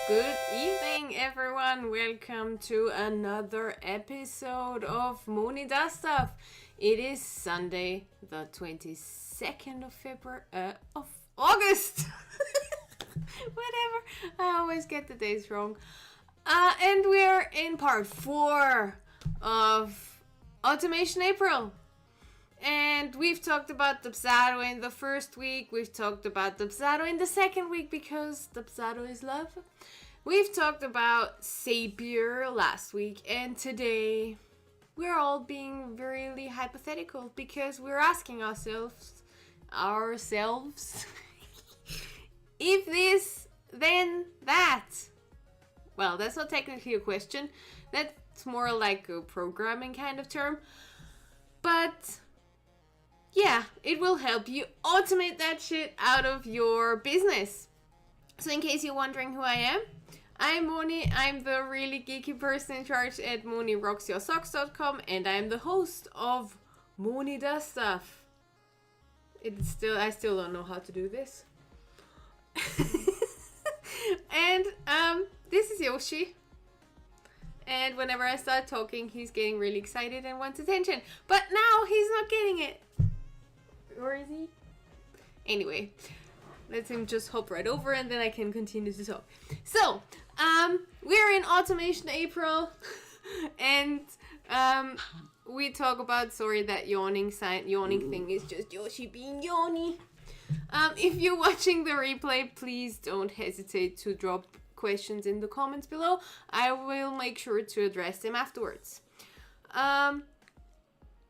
Good evening, everyone. Welcome to another episode of Moni and I. It is Sunday, the 22nd of February, of August. Whatever. I always get the days wrong. And we're in part 4 of Automation April. And we've talked about Dubsado in the first week. We've talked about Dubsado in the second week because Dubsado is love. We've talked about Zapier last week. And today we're all being really hypothetical because we're asking ourselves, if this, then that. Well, that's not technically a question. That's more like a programming kind of term. But yeah, it will help you automate that shit out of your business. So in case you're wondering who I am, I'm Moni. I'm the really geeky person in charge at MoniRocksYourSocks.com, and I'm the host of Moni Does Stuff. I still don't know how to do this. And this is Yoshi. And whenever I start talking, he's getting really excited and wants attention. But now he's not getting it. Or is he? Anyway, let him just hop right over and then I can continue to talk. So, we're in Automation April. And we talk about, sorry, that yawning thing is just Yoshi being yawny. If you're watching the replay, please don't hesitate to drop questions in the comments below. I will make sure to address them afterwards.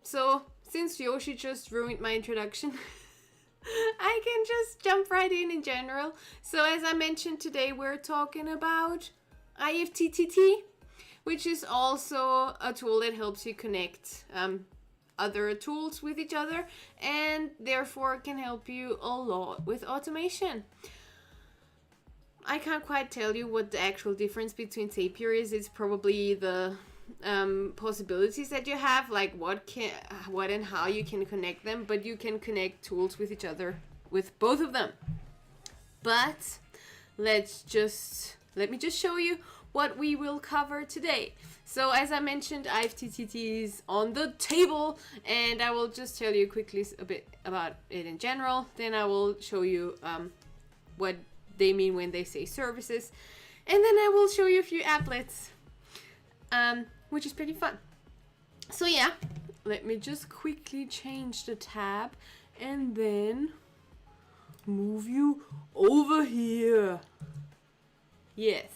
So since Yoshi just ruined my introduction, I can just jump right in general. So as I mentioned today, we're talking about IFTTT, which is also a tool that helps you connect other tools with each other and therefore can help you a lot with automation. I can't quite tell you what the actual difference between Zapier is. It's probably the possibilities that you have, like what and how you can connect them, but you can connect tools with each other with both of them. But let me just show you what we will cover today. So as I mentioned, IFTTT is on the table, and I will just tell you quickly a bit about it in general. Then I will show you what they mean when they say services, and then I will show you a few applets, which is pretty fun. So yeah, let me just quickly change the tab and then move you over here. Yes.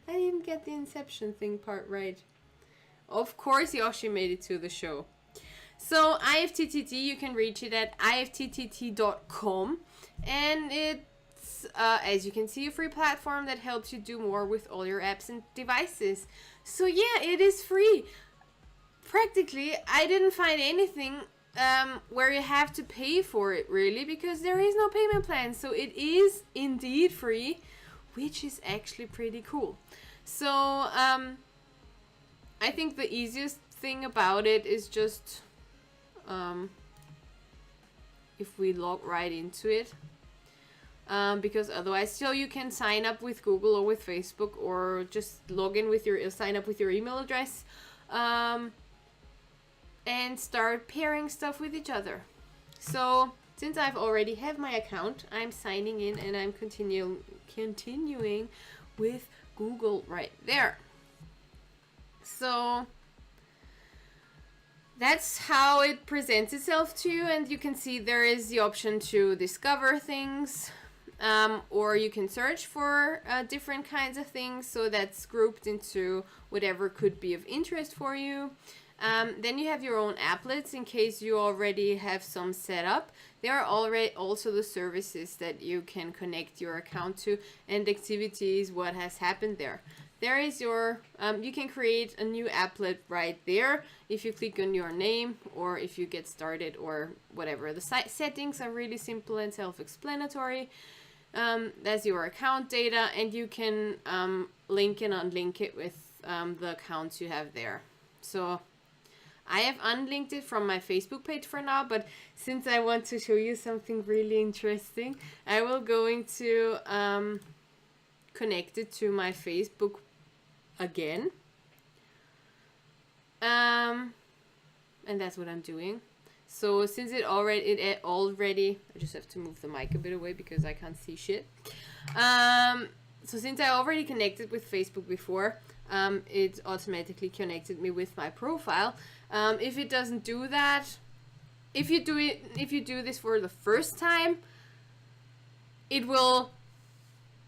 I didn't get the Inception thing part right. Of course Yoshi made it to the show. So IFTTT, you can reach it at ifttt.com, and it's, as you can see, a free platform that helps you do more with all your apps and devices. So yeah, it is free. Practically, I didn't find anything where you have to pay for it, really, because there is no payment plan. So it is indeed free, which is actually pretty cool. So I think the easiest thing about it is just if we log right into it, because otherwise still you can sign up with Google or with Facebook, or just log in with sign up with your email address, and start pairing stuff with each other. So since I've already have my account, I'm signing in and I'm continuing with Google right there. So that's how it presents itself to you, and you can see there is the option to discover things, or you can search for different kinds of things, so that's grouped into whatever could be of interest for you. Then you have your own applets in case you already have some set up. There are already also the services that you can connect your account to, and activities, what has happened there. There is your, you can create a new applet right there if you click on your name, or if you get started, or whatever. The settings are really simple and self-explanatory. That's your account data, and you can link and unlink it with the accounts you have there. So I have unlinked it from my Facebook page for now, but since I want to show you something really interesting, I will go into connected to my Facebook again. And that's what I'm doing. So since it already, I just have to move the mic a bit away because I can't see shit. So since I already connected with Facebook before, it automatically connected me with my profile. If it doesn't do that, if you do this for the first time, it will,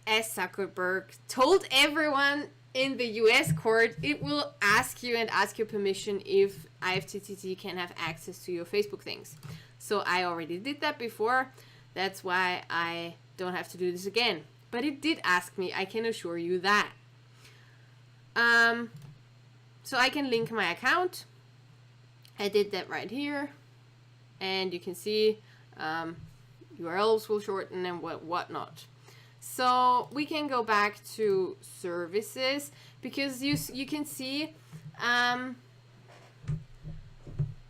as Zuckerberg told everyone in the US court, it will ask you and ask your permission if IFTTT can have access to your Facebook things. So I already did that before. That's why I don't have to do this again. But it did ask me, I can assure you that. So I can link my account. I did that right here. And you can see URLs will shorten and whatnot. So we can go back to services because you can see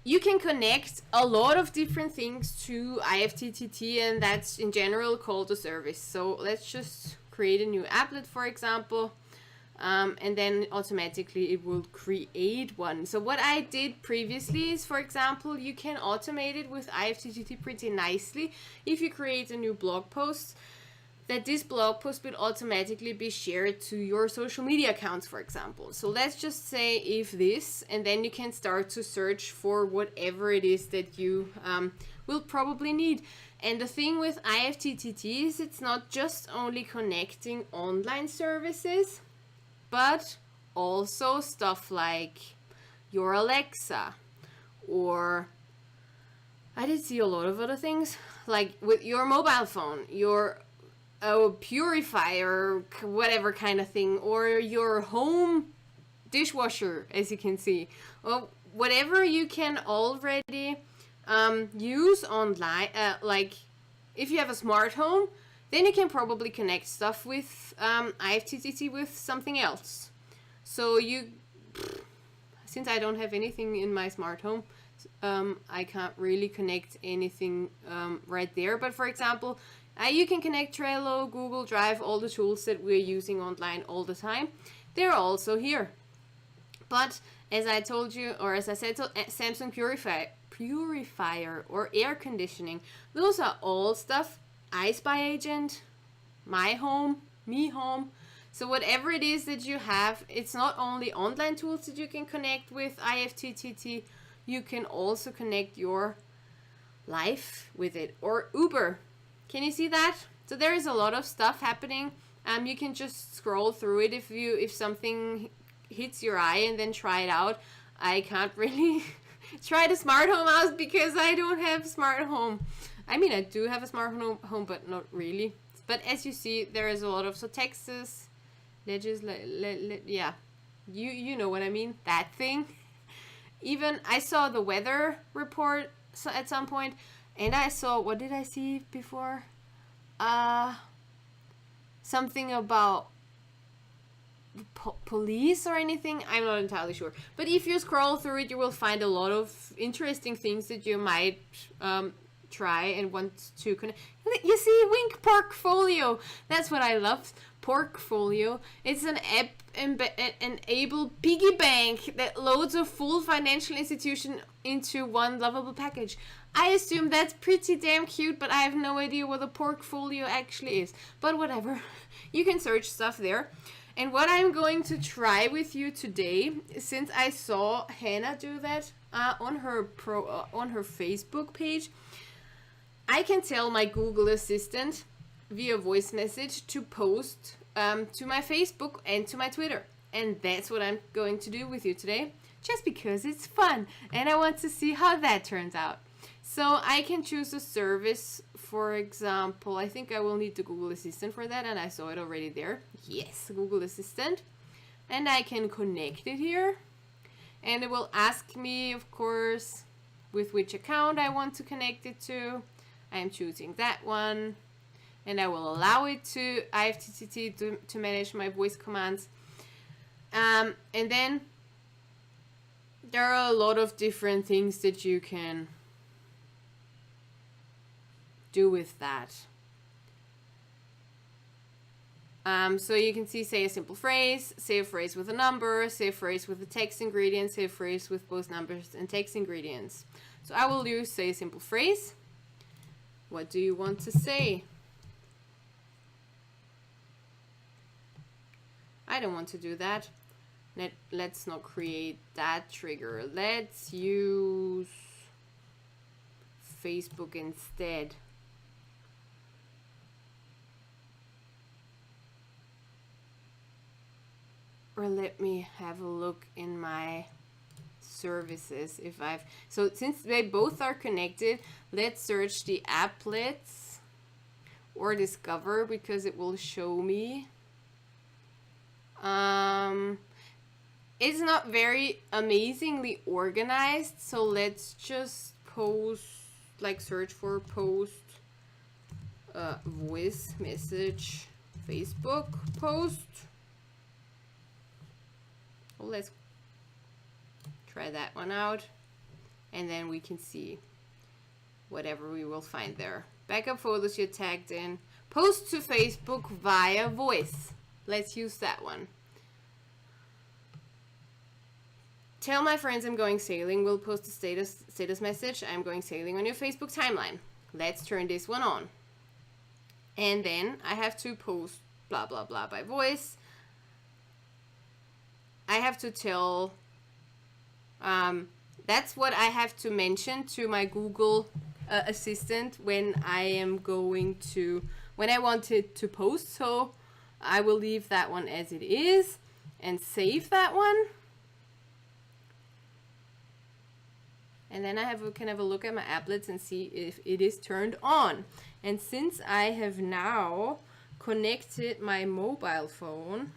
you can connect a lot of different things to IFTTT, and that's in general called a service. So let's just create a new applet, for example, and then automatically it will create one. So what I did previously is, for example, you can automate it with IFTTT pretty nicely. If you create a new blog post, that this blog post will automatically be shared to your social media accounts, for example. So let's just say if this, and then you can start to search for whatever it is that you will probably need. And the thing with IFTTT is it's not just only connecting online services, but also stuff like your Alexa, or I did see a lot of other things, like with your mobile phone, your purifier, whatever kind of thing, or your home dishwasher, as you can see, or whatever you can already use online. Like if you have a smart home, then you can probably connect stuff with IFTTT with something else. So since I don't have anything in my smart home, I can't really connect anything right there. But for example, you can connect Trello, Google Drive, all the tools that we're using online all the time. They're also here. But as I told you, or as I said, Samsung purifier or air conditioning, those are all stuff. iSpy Agent, My Home, Me Home. So whatever it is that you have, it's not only online tools that you can connect with IFTTT, you can also connect your life with it. Or Uber. Can you see that? So there is a lot of stuff happening. You can just scroll through it if something hits your eye, and then try it out. I can't really try the smart home out because I don't have smart home. I mean, I do have a smart home, but not really. But as you see, there is a lot of, so Texas, yeah, you know what I mean, that thing. Even I saw the weather report at some point, and I saw, what did I see before? Something about police or anything. I'm not entirely sure. But if you scroll through it, you will find a lot of interesting things that you might try and want to connect. You see, Wink Portfolio. That's what I love. Portfolio. It's an app-enabled piggy bank that loads a full financial institution into one lovable package. I assume that's pretty damn cute, but I have no idea what a portfolio actually is. But whatever. You can search stuff there. And what I'm going to try with you today, since I saw Hannah do that on her Facebook page, I can tell my Google Assistant via voice message to post to my Facebook and to my Twitter. And that's what I'm going to do with you today, just because it's fun and I want to see how that turns out. So I can choose a service, for example. I think I will need the Google Assistant for that, and I saw it already there. Yes, Google Assistant. And I can connect it here. And it will ask me, of course, with which account I want to connect it to. I am choosing that one. And I will allow it to IFTTT to manage my voice commands. And then there are a lot of different things that you can do with that. So you can see say a simple phrase, say a phrase with a number, say a phrase with a text ingredient, say a phrase with both numbers and text ingredients. So I will use say a simple phrase. What do you want to say? I don't want to do that. Let's not create that trigger. Let's use Facebook instead. Or let me have a look in my services if I've... So since they both are connected, let's search the applets or discover because it will show me. It's not very amazingly organized, so let's just post, like search for post voice message Facebook post. Well, let's try that one out, and then we can see whatever we will find there. Backup photos you tagged in. Post to Facebook via voice. Let's use that one. Tell my friends I'm going sailing. We'll post a status message. I'm going sailing on your Facebook timeline. Let's turn this one on. And then I have to post blah blah blah by voice. I have to tell, that's what I have to mention to my Google Assistant when I am going to, when I want it to post. So I will leave that one as it is and save that one. And then I can have a look at my applets and see if it is turned on. And since I have now connected my mobile phone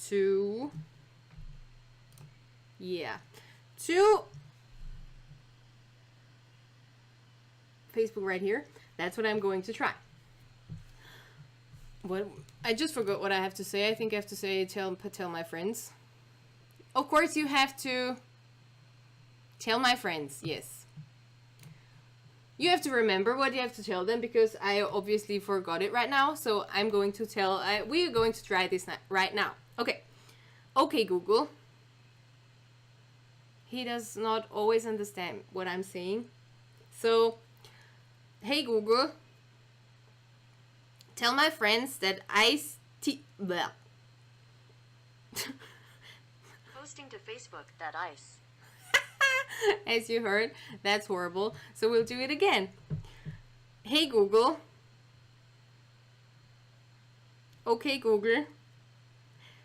to, to Facebook right here, that's what I'm going to try. What, I just forgot what I have to say. I think I have to say tell my friends. Of course you have to tell my friends, yes. You have to remember what you have to tell them because I obviously forgot it right now. So I'm going to tell, we are going to try this right now. Okay. Okay, Google. He does not always understand what I'm saying. So, hey Google, tell my friends that Posting to Facebook that ice. As you heard, that's horrible. So we'll do it again. Hey Google. Okay Google.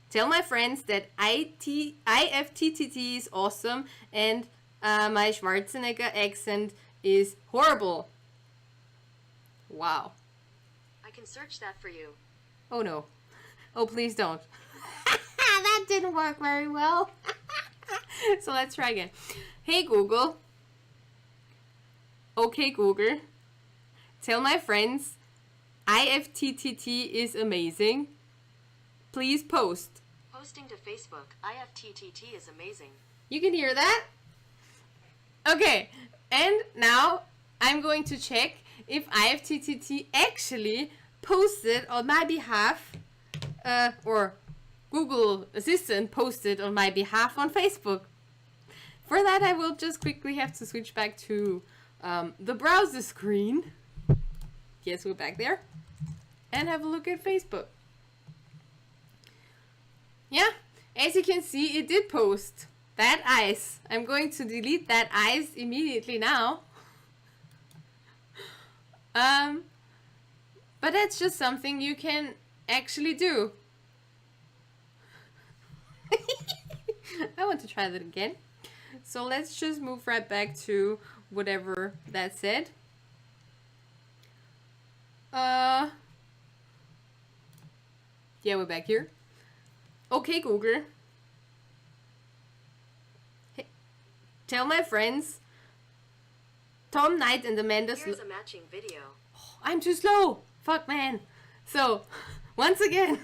Tell my friends that IFTTT is awesome and my Schwarzenegger accent is horrible. Wow. I can search that for you. Oh no. Oh, please don't. That didn't work very well. So let's try again. Hey Google. Okay Google. Tell my friends IFTTT is amazing. Please post. Posting to Facebook, IFTTT is amazing. You can hear that? Okay, and now I'm going to check if IFTTT actually posted on my behalf, or Google Assistant posted on my behalf on Facebook. For that, I will just quickly have to switch back to the browser screen. Yes, we're back there. And have a look at Facebook. Yeah, as you can see, it did post that ice. I'm going to delete that ice immediately now. But that's just something you can actually do. I want to try that again. So let's just move right back to whatever that said. Yeah, we're back here. Okay, Google. Hey, tell my friends Tom Knight and Amanda. Here's a matching video. Oh, I'm too slow. Fuck, man. So, once again.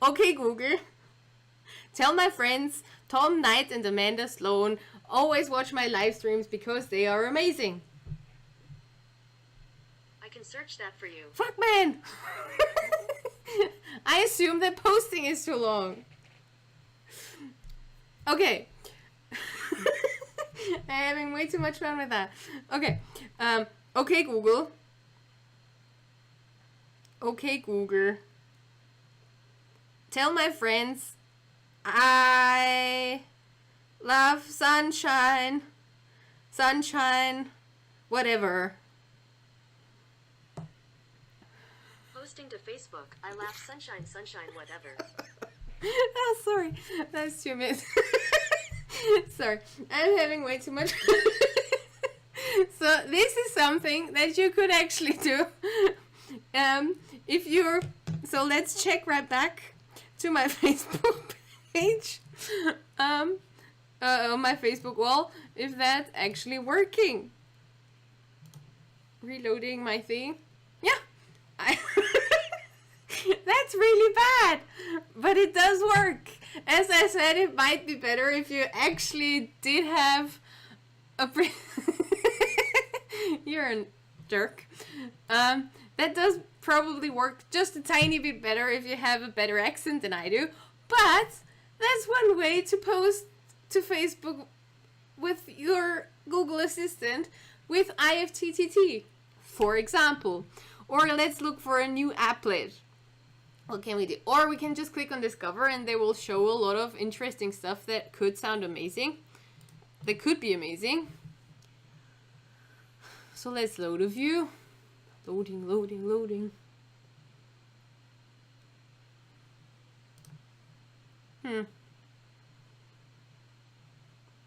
Okay, Google. Tell my friends Tom Knight and Amanda Sloan always watch my live streams because they are amazing. I can search that for you. Fuck, man. I assume that posting is too long. Okay. I'm having way too much fun with that. Okay. Okay, Google. Okay, Google. Tell my friends I love sunshine. Sunshine. Whatever. Posting to Facebook, I laugh sunshine, sunshine, whatever. Oh, sorry. That's too much. Sorry. I'm having way too much. So this is something that you could actually do. If you're... So let's check right back to my Facebook page. On my Facebook wall. If that's actually working. Reloading my thing. Yeah. That's really bad, but it does work. As I said, it might be better if you actually did have a you're a jerk. That does probably work just a tiny bit better if you have a better accent than I do, but that's one way to post to Facebook with your Google Assistant with IFTTT, for example. Or let's look for a new applet. What can we do? Or we can just click on Discover and they will show a lot of interesting stuff that could sound amazing. That could be amazing. So let's load a view. Loading, loading, loading.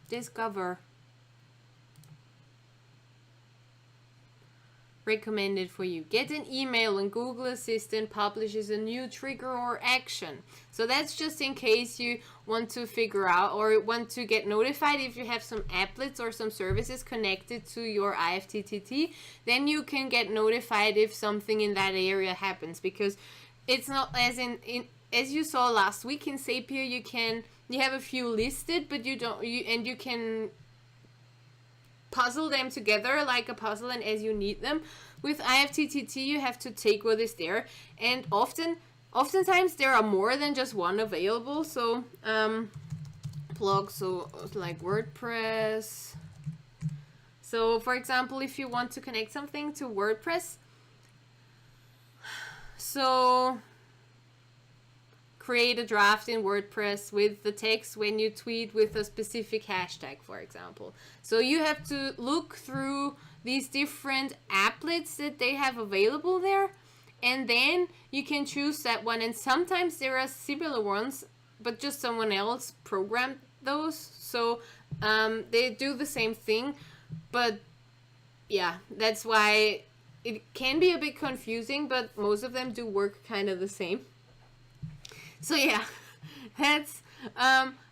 Discover. Recommended for you. Get an email when Google Assistant publishes a new trigger or action. So that's just in case you want to figure out or want to get notified if you have some applets or some services connected to your IFTTT, then you can get notified if something in that area happens, because it's not as as you saw last week in Zapier, you have a few listed, but you can puzzle them together like a puzzle, and as you need them. With IFTTT you have to take what is there, and oftentimes there are more than just one available. So blogs, so like WordPress. So for example, if you want to connect something to WordPress, so create a draft in WordPress with the text when you tweet with a specific hashtag, for example. So you have to look through these different applets that they have available there, and then you can choose that one. And sometimes there are similar ones, but just someone else programmed those. So they do the same thing, but yeah, that's why it can be a bit confusing, but most of them do work kind of the same. So yeah, that's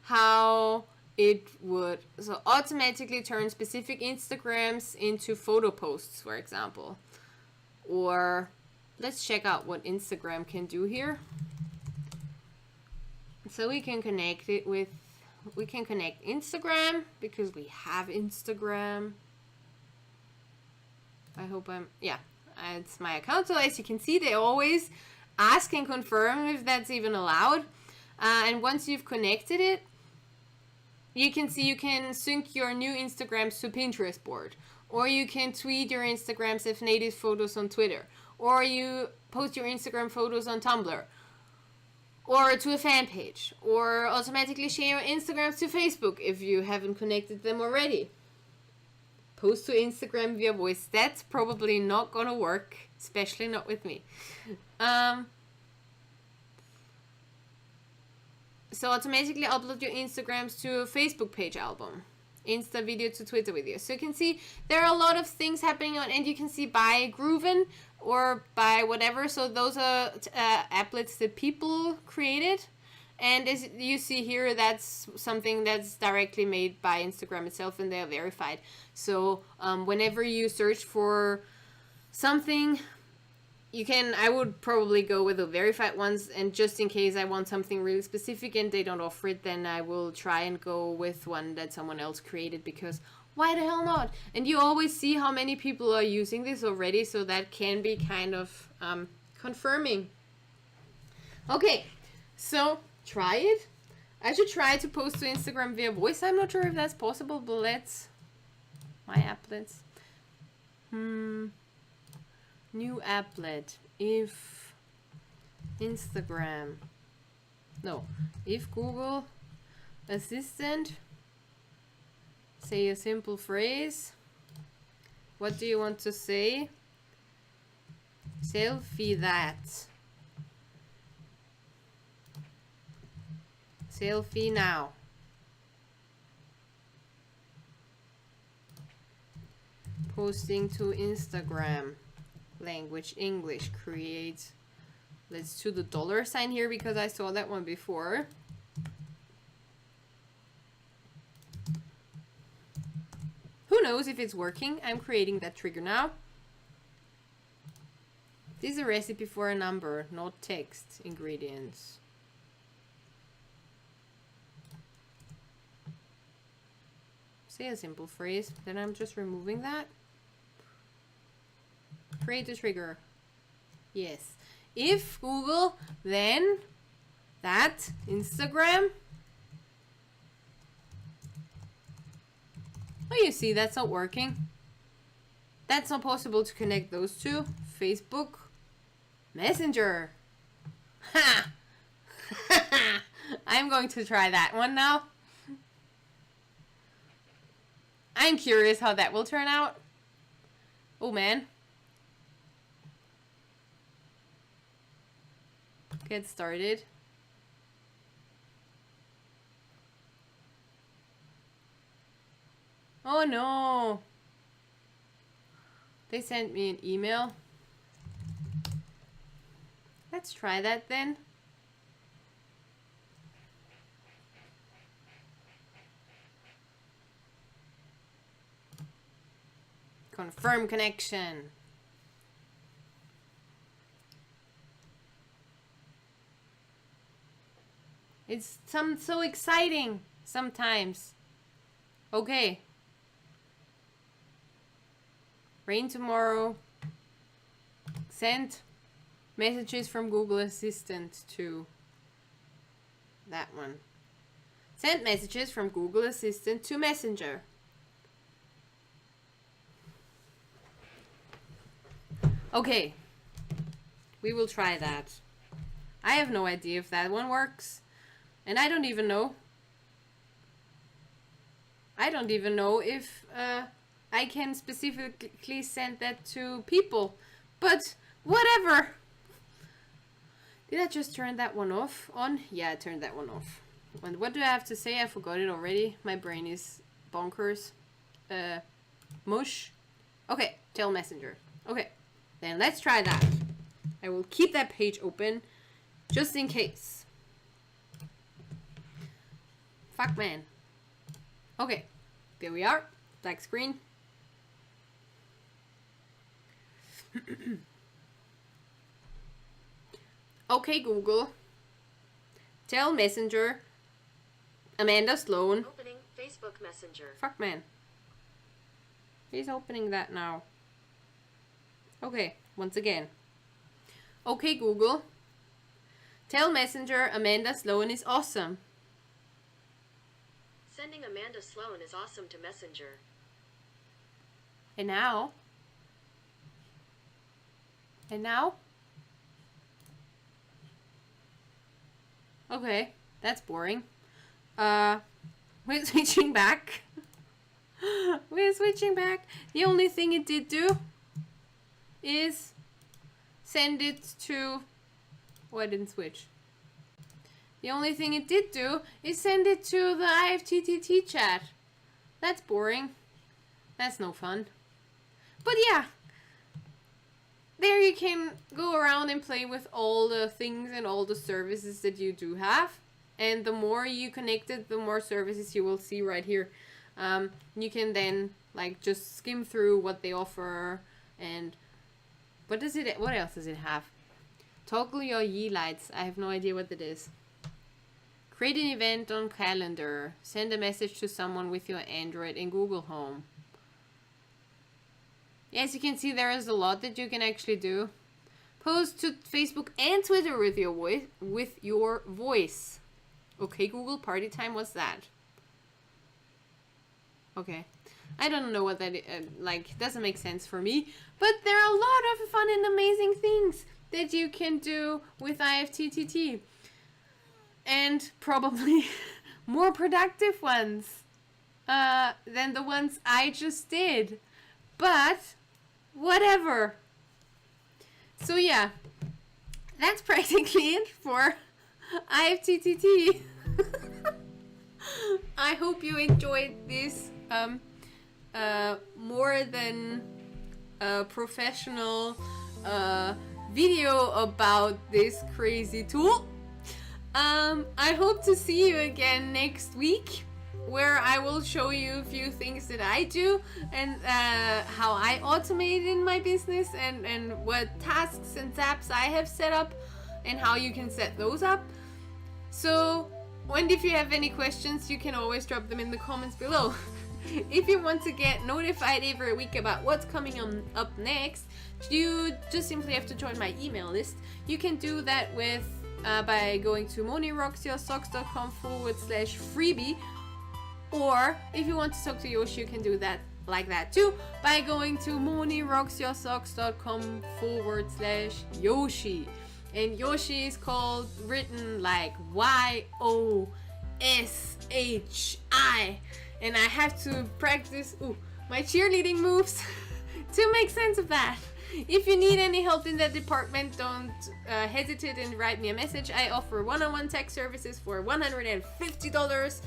how it would. So automatically turn specific Instagrams into photo posts, for example. Or let's check out what Instagram can do here. So we can connect it with, we can connect Instagram because we have Instagram. I hope yeah, it's my account. So as you can see, they always ask and confirm if that's even allowed. And once you've connected it, you can see you can sync your new Instagrams to Pinterest board, or you can tweet your Instagrams as native photos on Twitter, or you post your Instagram photos on Tumblr, or to a fan page, or automatically share your Instagrams to Facebook if you haven't connected them already. Post to Instagram via voice. That's probably not gonna work, especially not with me. So automatically upload your Instagrams to a Facebook page album, Insta video to Twitter video. So you can see there are a lot of things happening on, and you can see by Grooven or by whatever. So those are applets that people created. And as you see here, that's something that's directly made by Instagram itself, and they are verified. So whenever you search for something, you can, I would probably go with the verified ones, and just in case I want something really specific and they don't offer it, then I will try and go with one that someone else created, because why the hell not? And you always see how many people are using this already, so that can be kind of confirming. Okay, so try it. I should try to post to Instagram via voice. I'm not sure if that's possible, but let's... My applets. New applet. If Instagram... No. If Google Assistant... Say a simple phrase. What do you want to say? Selfie that. Selfie now. Posting to Instagram. Language English. Create. Let's do the $sign here because I saw that one before. Who knows if it's working? I'm creating that trigger now. This is a recipe for a number, not text. Ingredients. Say a simple phrase, then I'm just removing that. Create a trigger. Yes. If Google, then that Instagram. Oh, you see, that's not working. That's not possible to connect those two. Facebook, Messenger. Ha! I'm going to try that one now. I'm curious how that will turn out. Oh man. Get started. Oh no. They sent me an email. Let's try that then. Confirm connection. It's so exciting sometimes. Okay. Rain tomorrow. Send messages from Google Assistant to that one. Send messages from Google Assistant to Messenger. Okay. We will try that. I have no idea if that one works. And I don't even know. I don't even know if I can specifically send that to people. But whatever. Did I just turn that one off? On? Yeah, I turned that one off. And what do I have to say? I forgot it already. My brain is bonkers. Mush. Okay, tell Messenger. Okay, then let's try that. I will keep that page open just in case. Fuck man. Okay, there we are. Black screen. Okay, Google. Tell Messenger. Amanda Sloan. Opening Facebook Messenger. Fuck man. He's opening that now. Okay, once again. Okay, Google. Tell Messenger Amanda Sloan is awesome. Sending Amanda Sloan is awesome to Messenger. And now? And now? Okay, that's boring. We're switching back. We're switching back. The only thing it did do is send it to... Oh, I didn't switch. The only thing it did do is send it to the IFTTT chat. That's boring. That's no fun. But yeah. There you can go around and play with all the things and all the services that you do have. And the more you connect it, the more services you will see right here. You can then like just skim through what they offer and what else does it have? Toggle your Yi lights. I have no idea what that is. Create an event on calendar. Send a message to someone with your Android in Google Home. Yes, you can see there is a lot that you can actually do. Post to Facebook and Twitter with your voice. Okay, Google, party time, what's that? Okay. I don't know what that doesn't make sense for me. But there are a lot of fun and amazing things that you can do with IFTTT. And probably more productive ones than the ones I just did. But whatever. So yeah, that's practically it for IFTTT. I hope you enjoyed this more than professional video about this crazy tool. I hope to see you again next week, where I will show you a few things that I do and how I automate in my business and what tasks and apps I have set up and how you can set those up. So, and if you have any questions, you can always drop them in the comments below. If you want to get notified every week about what's coming up next, you just simply have to join my email list. You can do that with by going to monirocksyoursocks.com/freebie. Or if you want to talk to Yoshi, you can do that like that too by going to monirocksyoursocks.com/Yoshi. And Yoshi is called written like YOSHI. And I have to practice my cheerleading moves to make sense of that. If you need any help in that department, don't hesitate and write me a message. I offer one-on-one tech services for $150.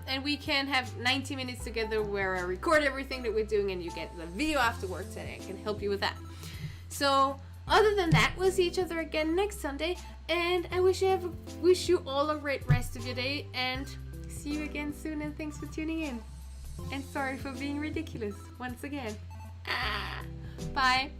And we can have 90 minutes together where I record everything that we're doing and you get the video afterwards, and I can help you with that. So other than that, we'll see each other again next Sunday, and I wish you all a great rest of your day, and see you again soon, and thanks for tuning in. And sorry for being ridiculous once again. Bye.